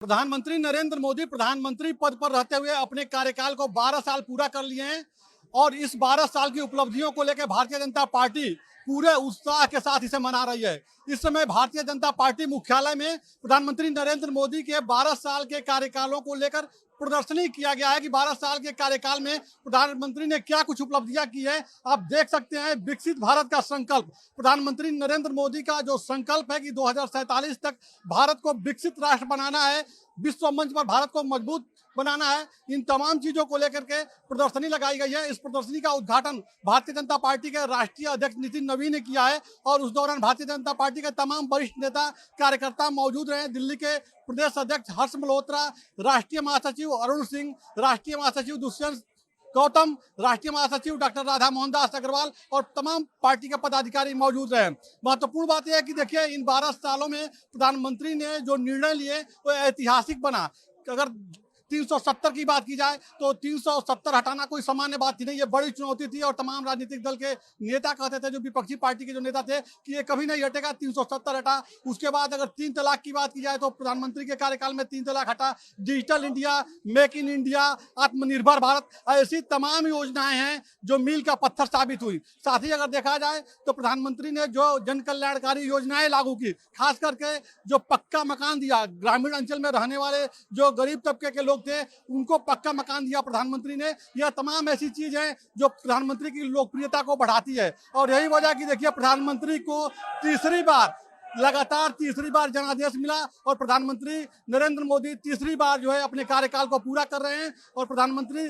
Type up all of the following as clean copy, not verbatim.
प्रधानमंत्री नरेंद्र मोदी प्रधानमंत्री पद पर रहते हुए अपने कार्यकाल को 12 साल पूरा कर लिए हैं और इस 12 साल की उपलब्धियों को लेकर भारतीय जनता पार्टी पूरे उत्साह के साथ इसे मना रही है। इस समय भारतीय जनता पार्टी मुख्यालय में प्रधानमंत्री नरेंद्र मोदी के 12 साल के कार्यकालों को लेकर प्रदर्शनी किया गया है कि 12 साल के कार्यकाल में प्रधानमंत्री ने क्या कुछ उपलब्धियां की है। आप देख सकते हैं विकसित भारत का संकल्प, प्रधानमंत्री नरेंद्र मोदी का जो संकल्प है कि 2047 तक भारत को विकसित राष्ट्र बनाना है, विश्व मंच पर भारत को मजबूत बनाना है, इन तमाम चीजों को लेकर के प्रदर्शनी लगाई गई है। इस प्रदर्शनी का उद्घाटन भारतीय जनता पार्टी के राष्ट्रीय अध्यक्ष नितिन नवीन ने किया है और उस दौरान भारतीय जनता पार्टी के तमाम वरिष्ठ नेता कार्यकर्ता मौजूद रहे। दिल्ली के प्रदेश अध्यक्ष हर्ष मल्होत्रा, राष्ट्रीय महासचिव अरुण सिंह, राष्ट्रीय महासचिव दुष्यंत गौतम, राष्ट्रीय महासचिव डॉक्टर राधा मोहन दास अग्रवाल और तमाम पार्टी के पदाधिकारी मौजूद रहे। महत्वपूर्ण बात यह है कि देखिए इन 12 सालों में प्रधानमंत्री ने जो निर्णय लिए वो ऐतिहासिक बना। अगर 370 की बात की जाए तो 370 हटाना कोई सामान्य बात थी नहीं, ये बड़ी चुनौती थी और तमाम राजनीतिक दल के नेता कहते थे, जो विपक्षी पार्टी के जो नेता थे, कि ये कभी नहीं हटेगा। 370 हटा। उसके बाद अगर 3 तलाक की बात की जाए तो प्रधानमंत्री के कार्यकाल में 3 तलाक हटा। Digital India, make in India, आत्मनिर्भर भारत, ऐसी तमाम योजनाएं हैं जो मील का पत्थर साबित हुई। साथ ही अगर देखा जाए तो प्रधानमंत्री ने जो जन कल्याणकारी योजनाएं लागू की, खास करके जो पक्का मकान दिया, ग्रामीण अंचल में रहने वाले जो गरीब तबके के लोग थे उनको पक्का मकान दिया प्रधानमंत्री ने। यह तमाम ऐसी चीज है जो प्रधानमंत्री की लोकप्रियता को बढ़ाती है और यही वजह की देखिए प्रधानमंत्री को लगातार तीसरी बार जनादेश मिला और प्रधानमंत्री नरेंद्र मोदी तीसरी बार जो है अपने कार्यकाल को पूरा कर रहे हैं। और प्रधानमंत्री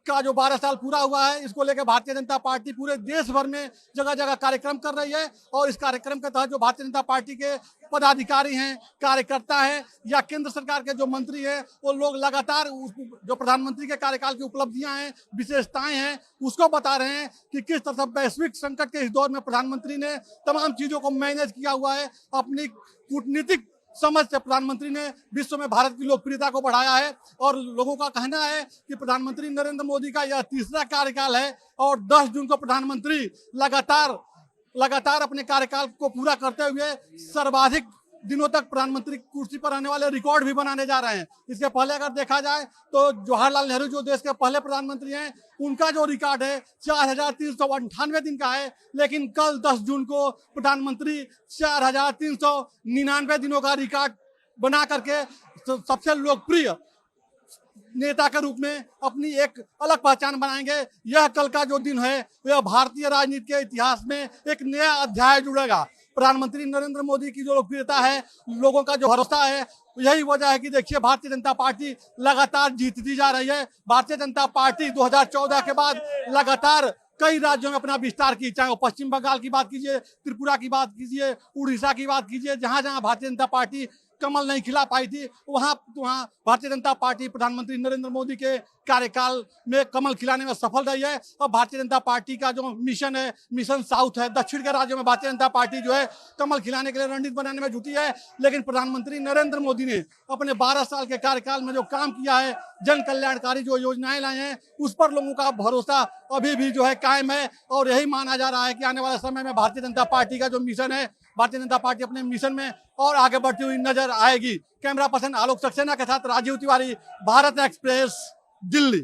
का जो 12 साल पूरा हुआ है, इसको लेकर भारतीय जनता पार्टी पूरे देश भर में जगह जगह कार्यक्रम कर रही है और इस कार्यक्रम के तहत जो भारतीय जनता पार्टी के पदाधिकारी हैं, कार्यकर्ता हैं या केंद्र सरकार के जो मंत्री हैं, वो लोग लगातार जो प्रधानमंत्री के कार्यकाल की उपलब्धियां हैं, विशेषताएं हैं, उसको बता रहे हैं कि किस तरह से वैश्विक संकट के इस दौर में प्रधानमंत्री ने तमाम चीजों को मैनेज किया हुआ है। अपनी कूटनीतिक समझ से प्रधानमंत्री ने विश्व में भारत की लोकप्रियता को बढ़ाया है और लोगों का कहना है कि प्रधानमंत्री नरेंद्र मोदी का यह तीसरा कार्यकाल है और 10 जून को प्रधानमंत्री लगातार अपने कार्यकाल को पूरा करते हुए सर्वाधिक दिनों तक प्रधानमंत्री कुर्सी पर रहने वाले रिकॉर्ड भी बनाने जा रहे हैं। इसके पहले अगर देखा जाए तो जवाहरलाल नेहरू जो देश के पहले प्रधानमंत्री हैं, उनका जो रिकॉर्ड है 4398 दिन का है, लेकिन कल 10 जून को प्रधानमंत्री 4399 दिनों का रिकॉर्ड बना करके सबसे लोकप्रिय नेता के रूप में अपनी एक अलग पहचान बनाएंगे। यह कल का जो दिन है वह भारतीय राजनीति के इतिहास में एक नया अध्याय जुड़ेगा। प्रधानमंत्री नरेंद्र मोदी की जो लोकप्रियता है, लोगों का जो भरोसा है, यही वजह है कि देखिए भारतीय जनता पार्टी लगातार जीतती जा रही है। भारतीय जनता पार्टी 2014 के बाद लगातार कई राज्यों में अपना विस्तार की, चाहे वो पश्चिम बंगाल की बात कीजिए, त्रिपुरा की बात कीजिए, उड़ीसा की बात कीजिए, जहां जहां भारतीय जनता पार्टी कमल नहीं खिला पाई थी वहां भारतीय जनता पार्टी प्रधानमंत्री नरेंद्र मोदी के कार्यकाल में कमल खिलाने में सफल रही है। और भारतीय जनता पार्टी का जो मिशन है, मिशन साउथ है, दक्षिण के राज्यों में भारतीय जनता पार्टी जो है कमल खिलाने के लिए रणनीति बनाने में जुटी है। लेकिन प्रधानमंत्री नरेंद्र मोदी ने अपने 12 साल के कार्यकाल में जो काम किया है, जन कल्याणकारी जो योजनाएं लाई हैं, उस पर लोगों का भरोसा अभी भी जो है कायम है और यही माना जा रहा है कि आने वाले समय में भारतीय जनता पार्टी का जो मिशन है, भारतीय जनता पार्टी अपने मिशन में और आगे बढ़ती हुई नजर आएगी। कैमरा पर्सन आलोक सक्सेना के साथ राजीव तिवारी, भारत एक्सप्रेस, दिल्ली।